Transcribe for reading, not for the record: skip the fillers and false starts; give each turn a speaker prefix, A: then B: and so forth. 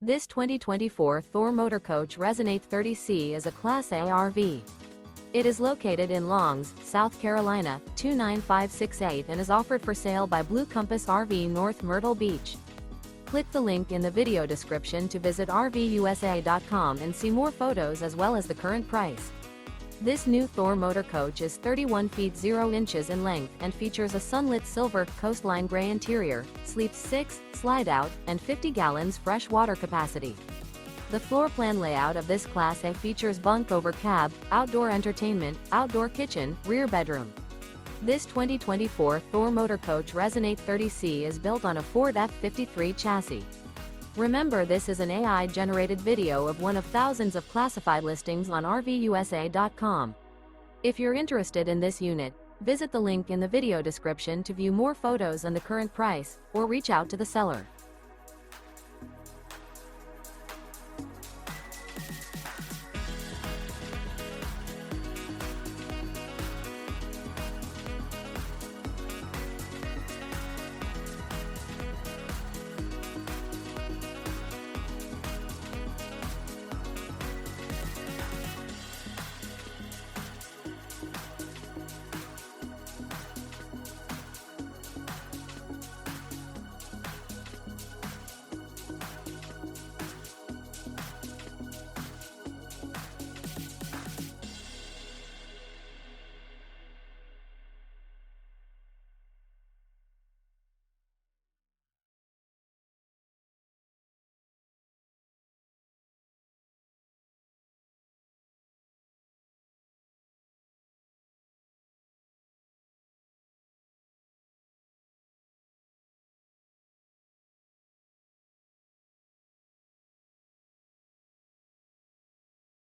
A: This 2024 Thor Motor Coach Resonate 30C is a Class A RV. It is located in Longs, South Carolina, 29568 and is offered for sale by Blue Compass RV North Myrtle Beach. Click the link in the video description to visit RVUSA.com and see more photos as well as the current price. This new Thor Motor Coach is 31 feet 0 inches in length and features a Sunlit Silver, Coastline Grey interior, sleeps 6, Slideout, and 50 gallons fresh water capacity. The floor plan layout of this Class A features Bunk Over Cab, outdoor entertainment, outdoor kitchen, rear bedroom. This 2024 Thor Motor Coach Resonate 30C is built on a Ford F-53 chassis. Remember, this is an AI-generated video of one of thousands of classified listings on RVUSA.com. If you're interested in this unit, visit the link in the video description to view more photos and the current price, or reach out to the seller.